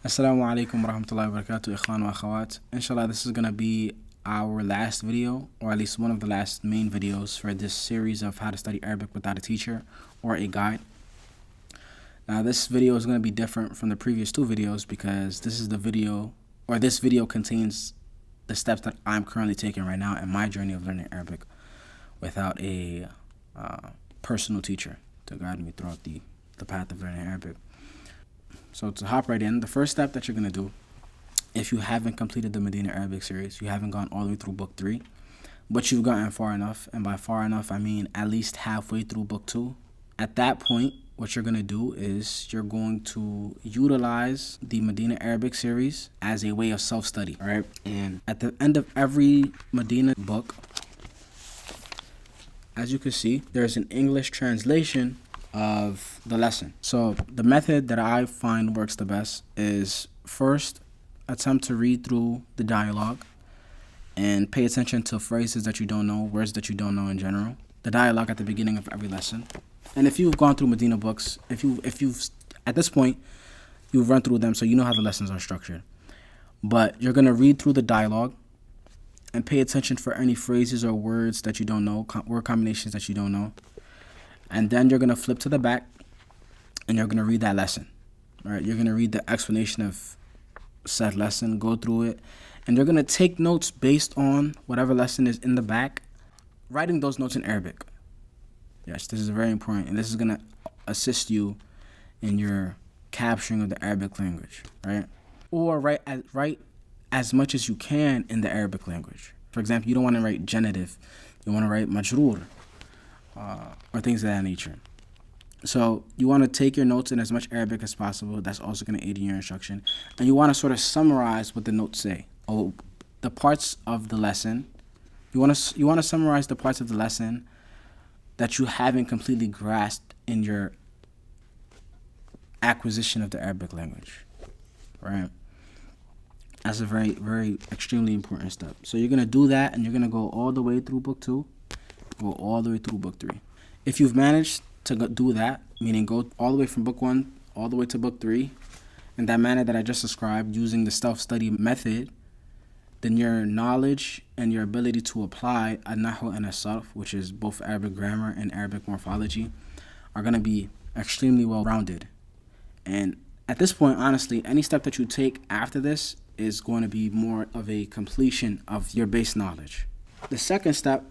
Assalamu alaikum wa rahmatullahi wa barakatuh, ikhwan wa akhawat. Inshallah, this is going to be our last video, or at least one of the last main videos for this series of how to study Arabic without a teacher or a guide. Now, this video is going to be different from the previous two videos because this video contains the steps that I'm currently taking right now in my journey of learning Arabic without a personal teacher to guide me throughout the path of learning Arabic. So to hop right in, the first step that you're going to do, if you haven't completed the Medina Arabic series, you haven't gone all the way through book 3, but you've gotten far enough, and by far enough, I mean at least halfway through book 2. At that point, what you're going to do is you're going to utilize the Medina Arabic series as a way of self-study, all right? And at the end of every Medina book, as you can see, there's an English translation of the lesson. So the method that I find works the best is first attempt to read through the dialogue and pay attention to phrases that you don't know, words that you don't know in general. The dialogue at the beginning of every lesson. And if you've gone through Medina books, if you've at this point you've run through them, so you know how the lessons are structured. But you're gonna read through the dialogue and pay attention for any phrases or words that you don't know, word combinations that you don't know. And then you're going to flip to the back and you're going to read that lesson. All right, you're going to read the explanation of said lesson, go through it, and you're going to take notes based on whatever lesson is in the back, writing those notes in Arabic. Yes, this is very important, and this is going to assist you in your capturing of the Arabic language, right? Or write as much as you can in the Arabic language. For example, you don't want to write genitive, you want to write majroor, or things of that nature. So you want to take your notes in as much Arabic as possible. That's also going to aid in your instruction. And you want to sort of summarize what the notes say. Or the parts of the lesson. You want to summarize the parts of the lesson that you haven't completely grasped in your acquisition of the Arabic language. Right? That's a very, very extremely important step. So you're going to do that, and you're going to go all the way through book 2. Go all the way through book 3. If you've managed to do that, meaning go all the way from book 1 all the way to book 3, in that manner that I just described, using the self-study method, then your knowledge and your ability to apply an-nahu and as-sarf, which is both Arabic grammar and Arabic morphology, are going to be extremely well-rounded. And at this point, honestly, any step that you take after this is going to be more of a completion of your base knowledge. The second step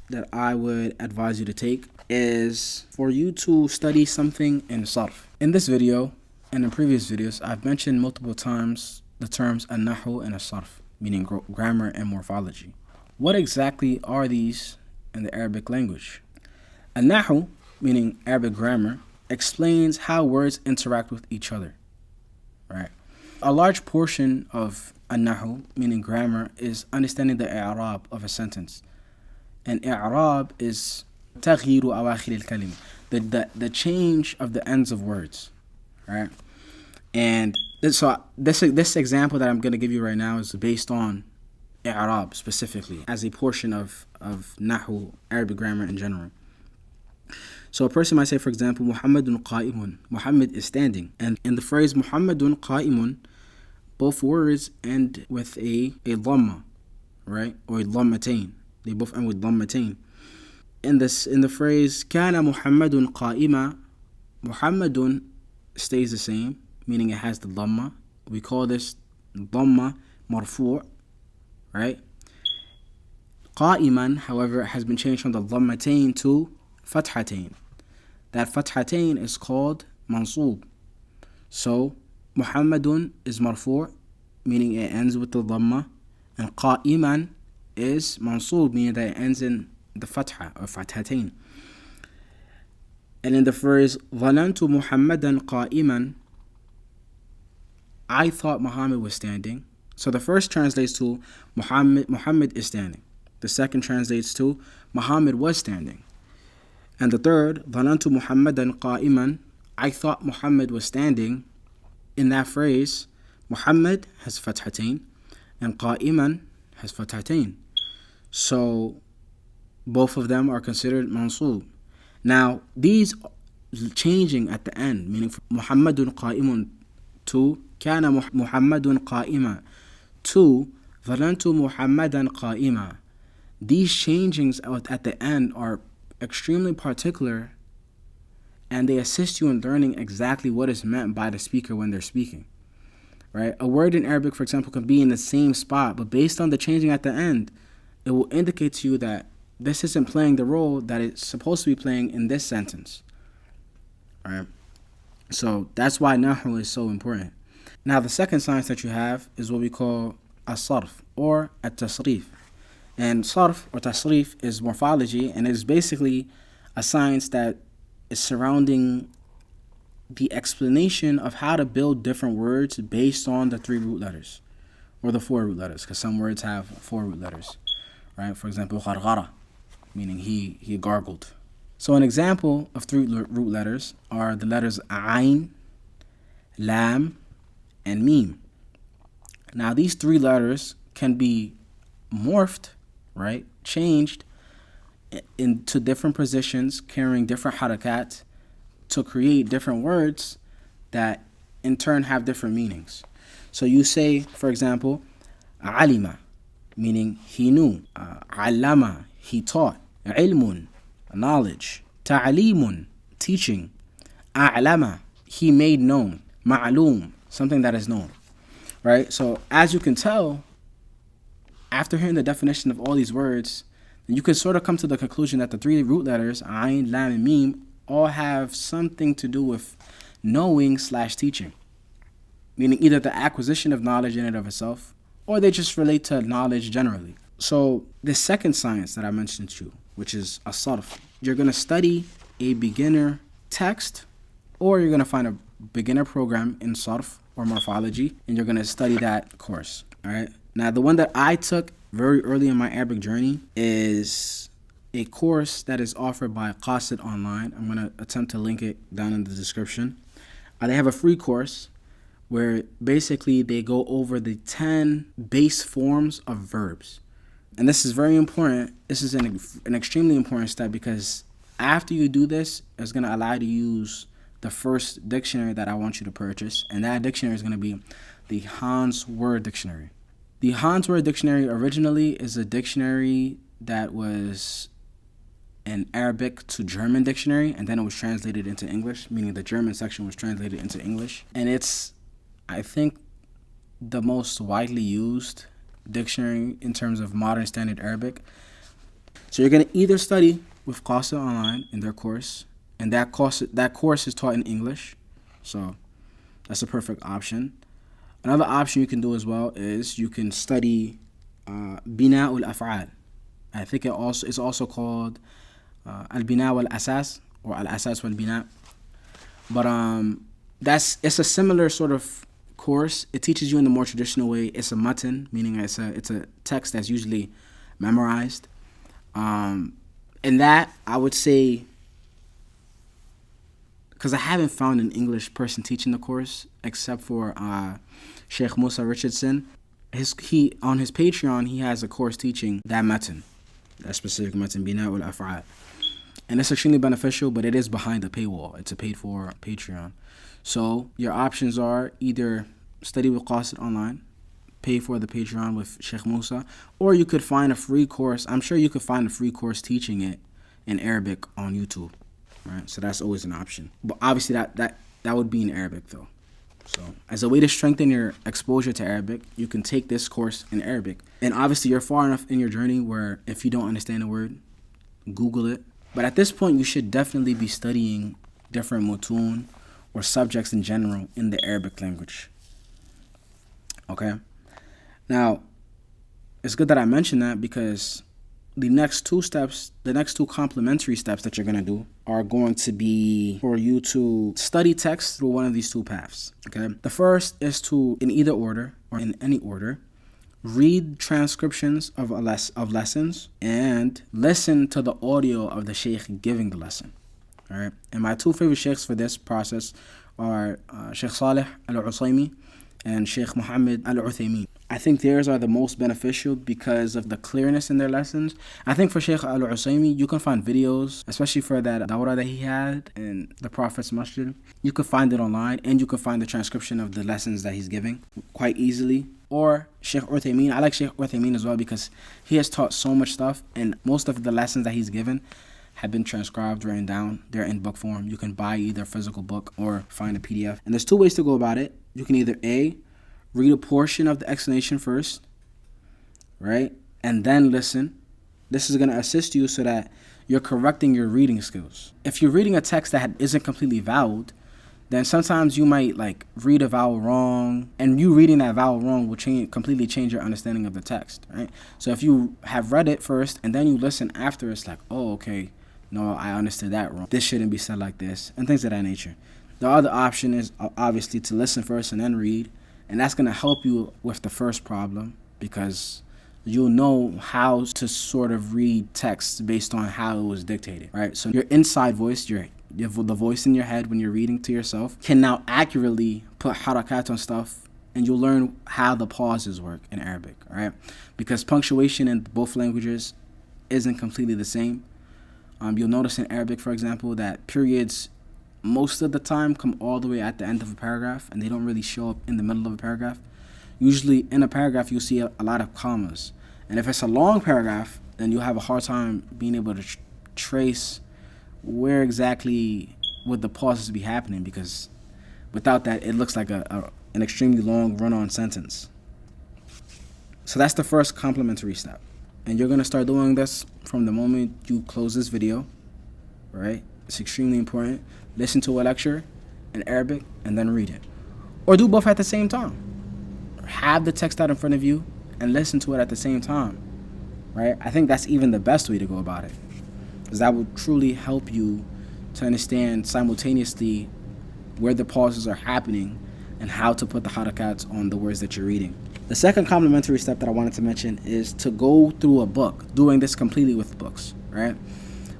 that I would advise you to take is for you to study something in sarf. In this video and in previous videos, I've mentioned multiple times the terms an-nahu and as-sarf, meaning grammar and morphology. What exactly are these in the Arabic language? An-nahu, meaning Arabic grammar, explains how words interact with each other. Right? A large portion of an-nahu, meaning grammar, is understanding the i'rab of a sentence. And i'rab is تغيير أواخر الكلمة, the change of the ends of words, right? And this example that I'm going to give you right now is based on i'rab specifically as a portion of nahu, Arabic grammar in general. So a person might say, for example, Muhammadun qa'imun, Muhammad is standing. And in the phrase Muhammadun qa'imun, both words end with a dhamma, right? Or a dhammatain. They both end with dhammatain. In the phrase kana Muhammadun qa'ima, Muhammadun stays the same, meaning it has the dhamma. We call this dhamma marfu', right? Qa'iman, however, has been changed from the dhammatain to fathatain. That fathatain is called mansub. So Muhammadun is marfu', meaning it ends with the dhamma, and qa'iman is mansub, meaning that it ends in the fatha or fathatain. And in the phrase ظننت محمدا قائما, I thought Muhammad was standing. So the first translates to Muhammad is standing. The second translates to Muhammad was standing. And the third, ظننت محمدا قائما, I thought Muhammad was standing. In that phrase, Muhammad has fathatain and قائما has fathatain. So both of them are considered mansub. Now, these changing at the end, meaning Muhammadun qa'imun 2. كان محمد قائما. 2. ظننت محمدا قائما. These changings at the end are extremely particular, and they assist you in learning exactly what is meant by the speaker when they're speaking. Right? A word in Arabic, for example, can be in the same spot, but based on the changing at the end, it will indicate to you that this isn't playing the role that it's supposed to be playing in this sentence. Right? So that's why Nahu is so important. Now, the second science that you have is what we call as-sarf or at-tasrif. And sarf or tasrif is morphology, and it is basically a science that is surrounding the explanation of how to build different words based on the 3 root letters or the 4 root letters, because some words have 4 root letters, right? For example, gharghara, meaning he gargled. So an example of 3 root letters are the letters ayn, lam, and mim. Now these 3 letters can be morphed, right? Changed into different positions, carrying different harakat to create different words that in turn have different meanings. So you say, for example, alima, meaning he knew. Allama, he taught. Ilmun, knowledge. Ta'alimun, teaching. A'lama, he made known. Ma'lum, something that is known. Right? So as you can tell, after hearing the definition of all these words, you can sort of come to the conclusion that the 3 root letters, ayn, lam, and mim, all have something to do with knowing/teaching. Meaning either the acquisition of knowledge in and of itself, or they just relate to knowledge generally. So the second science that I mentioned to you, which is as-sarf, you're going to study a beginner text, or you're going to find a beginner program in sarf or morphology, and you're going to study that course. All right. Now, the one that I took very early in my Arabic journey is a course that is offered by Qasid Online. I'm going to attempt to link it down in the description. They have a free course where basically they go over the 10 base forms of verbs. And this is very important. This is an extremely important step, because after you do this, it's going to allow you to use the first dictionary that I want you to purchase. And that dictionary is going to be the Hans Word Dictionary. The Hans Word Dictionary originally is a dictionary that was an Arabic to German dictionary, and then it was translated into English, meaning the German section was translated into English. And it's, I think, the most widely used dictionary in terms of modern standard Arabic. So you're going to either study with Qasid Online in their course, and that course is taught in English, so that's a perfect option. Another option you can do as well is you can study Bina'ul Af'al. I think it's also called Al-Bina wal-Asas, or Al-Asas wal-Bina. But it's a similar sort of course. It teaches you in the more traditional way. It's a matan, meaning it's a text that's usually memorized. And that, I would say, because I haven't found an English person teaching the course except for Sheikh Musa Richardson. He on his Patreon, he has a course teaching that matan, that specific matan, Bina'ul Af'al. And it's extremely beneficial, but it is behind a paywall. It's a paid for Patreon. So your options are either study with Qasid Online, pay for the Patreon with Sheikh Musa, or you could find a free course. I'm sure you could find a free course teaching it in Arabic on YouTube. Right? So that's always an option. But obviously that would be in Arabic though. So as a way to strengthen your exposure to Arabic, you can take this course in Arabic. And obviously you're far enough in your journey where if you don't understand a word, Google it. But at this point, you should definitely be studying different mutun or subjects in general in the Arabic language. Okay? Now, it's good that I mentioned that, because the next two complementary steps that you're going to do are going to be for you to study text through one of these 2 paths. Okay? The first is to, in either order or in any order, read transcriptions of lessons and listen to the audio of the sheikh giving the lesson. All right? And my 2 favorite sheikhs for this process are Sheikh Saleh Al-Usaymi and Sheikh Muhammad Al-Uthaymin. I think theirs are the most beneficial because of the clearness in their lessons. I think for Sheikh Al-Usaymi, you can find videos, especially for that dawrah that he had in the Prophet's Masjid. You can find it online, and you can find the transcription of the lessons that he's giving quite easily. Or Sheikh Uthaymeen. I like Sheikh Uthaymeen as well because he has taught so much stuff, and most of the lessons that he's given have been transcribed, written down. They're in book form. You can buy either a physical book or find a PDF. And there's two ways to go about it. You can either A, read a portion of the explanation first, right? And then listen. This is going to assist you so that you're correcting your reading skills. If you're reading a text that isn't completely voweled, then sometimes you might like read a vowel wrong, and you reading that vowel wrong will completely change your understanding of the text, right? So if you have read it first and then you listen after, it's like, oh, okay, no, I understood that wrong. This shouldn't be said like this, and things of that nature. The other option is obviously to listen first and then read. And that's going to help you with the first problem because you'll know how to sort of read text based on how it was dictated, right? So your inside voice, the voice in your head when you're reading to yourself, can now accurately put harakat on stuff, and you'll learn how the pauses work in Arabic, right? Because punctuation in both languages isn't completely the same. You'll notice in Arabic, for example, that periods most of the time come all the way at the end of a paragraph, and they don't really show up in the middle of a paragraph. Usually in a paragraph, you'll see a lot of commas. And if it's a long paragraph, then you'll have a hard time being able to trace where exactly would the pauses be happening, because without that, it looks like an extremely long run-on sentence. So that's the first complementary step. And you're going to start doing this from the moment you close this video, right? It's extremely important. Listen to a lecture in Arabic and then read it. Or do both at the same time. Have the text out in front of you and listen to it at the same time, right? I think that's even the best way to go about it, because that will truly help you to understand simultaneously where the pauses are happening and how to put the harakats on the words that you're reading. The second complementary step that I wanted to mention is to go through a book, doing this completely with books, right?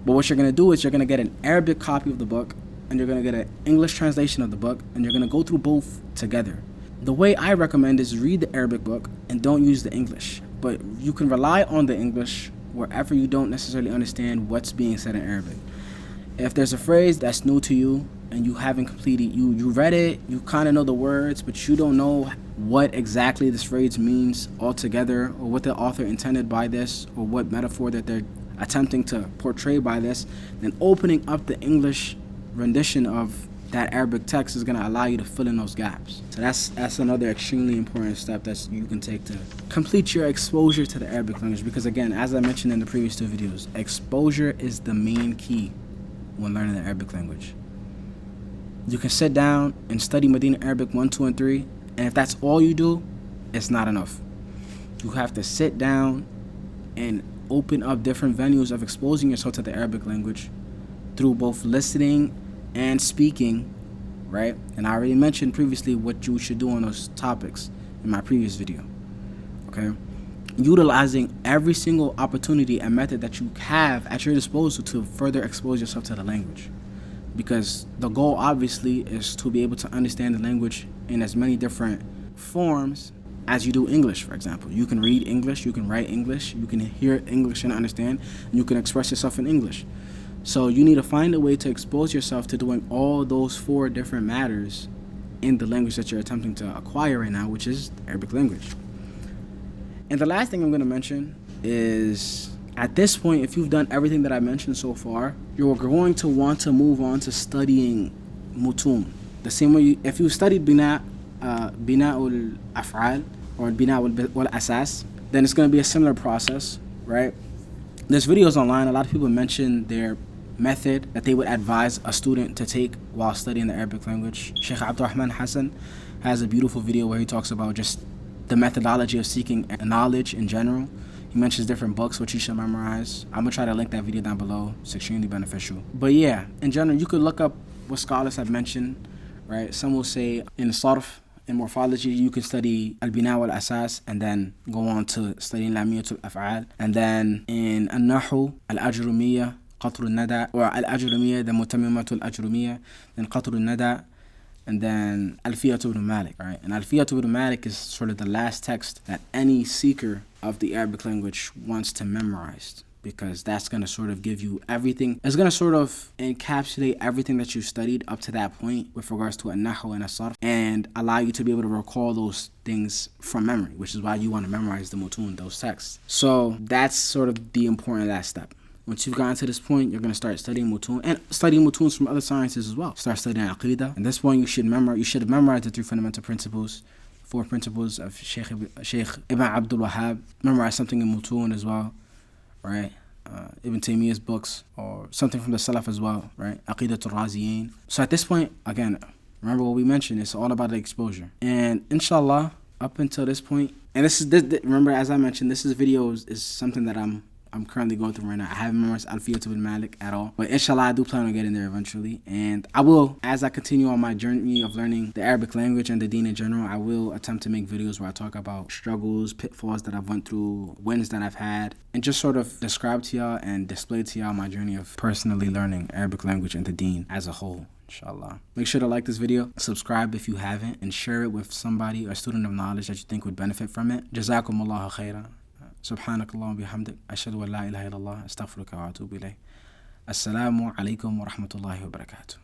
But what you're going to do is you're going to get an Arabic copy of the book, and you're going to get an English translation of the book, and you're going to go through both together. The way I recommend is read the Arabic book and don't use the English. But you can rely on the English wherever you don't necessarily understand what's being said in Arabic. If there's a phrase that's new to you and you haven't completed, you read it, you kind of know the words, but you don't know what exactly this phrase means altogether, or what the author intended by this, or what metaphor that they're attempting to portray by this, then opening up the English rendition of that Arabic text is going to allow you to fill in those gaps. So that's another extremely important step that you can take to complete your exposure to the Arabic language. Because again, as I mentioned in the previous two videos, exposure is the main key when learning the Arabic language. You can sit down and study Medina Arabic 1, 2, and 3, and if that's all you do, it's not enough. You have to sit down and open up different venues of exposing yourself to the Arabic language through both listening and speaking, right? And I already mentioned previously what you should do on those topics in my previous video, okay? Utilizing every single opportunity and method that you have at your disposal to further expose yourself to the language. Because the goal, obviously, is to be able to understand the language in as many different forms as you do English, for example. You can read English, you can write English, you can hear English and understand, and you can express yourself in English. So you need to find a way to expose yourself to doing all those 4 different matters in the language that you're attempting to acquire right now, which is the Arabic language. And the last thing I'm going to mention is, at this point, if you've done everything that I mentioned so far, you're going to want to move on to studying mutun. The same way if you studied bina ul af'al or bina wal asas, then it's going to be a similar process, right? There's videos online. A lot of people mention their method that they would advise a student to take while studying the Arabic language. Sheikh Abdurrahman Hassan has a beautiful video where he talks about just the methodology of seeking knowledge in general. He mentions different books which you should memorize. I'm going to try to link that video down below. It's extremely beneficial. But yeah, in general, you could look up what scholars have mentioned, right? Some will say in sarf, in morphology, you can study al-bina wal asas and then go on to studying lamiyatul af'al. And then in al-nahu, al-ajrumiyya, qatr al-nada, or al-ajrumiyya, the mutammimatul ajrumiyya, then qatr al-nada, and then Alfiyat ibn Malik, right? And Alfiyat ibn Malik is sort of the last text that any seeker of the Arabic language wants to memorize, because that's going to sort of give you everything. It's going to sort of encapsulate everything that you studied up to that point with regards to a nahu and a sarf, and allow you to be able to recall those things from memory, which is why you want to memorize the mutun, those texts. So that's sort of the important last step. Once you've gotten to this point, you're going to start studying mutun and studying mutuns from other sciences as well. Start studying aqidah. At this point, you should have memorized the 3 fundamental principles, 4 principles of Sheikh Ibn Abdul Wahhab. Memorize something in mutun as well, right? Ibn Taymiyyah's books, or something from the Salaf as well, right? Aqidatul Raziyin. So at this point, again, remember what we mentioned, it's all about the exposure. And inshallah, up until this point, and remember, as I mentioned, this video is something that I'm currently going through right now. I haven't memorized Alfiyat ibn Malik at all, but inshallah I do plan on getting there eventually. And I will, as I continue on my journey of learning the Arabic language and the deen in general, I will attempt to make videos where I talk about struggles, pitfalls that I've went through, wins that I've had, and just sort of describe to y'all and display to y'all my journey of personally learning Arabic language and the deen as a whole, inshallah. Make sure to like this video, subscribe if you haven't, and share it with somebody or student of knowledge that you think would benefit from it. Jazakumullahu khairan. سبحانك اللهم وبحمدك أشهد أن لا إله إلا الله أستغفرك وأتوب إليك. السلام عليكم ورحمة الله وبركاته.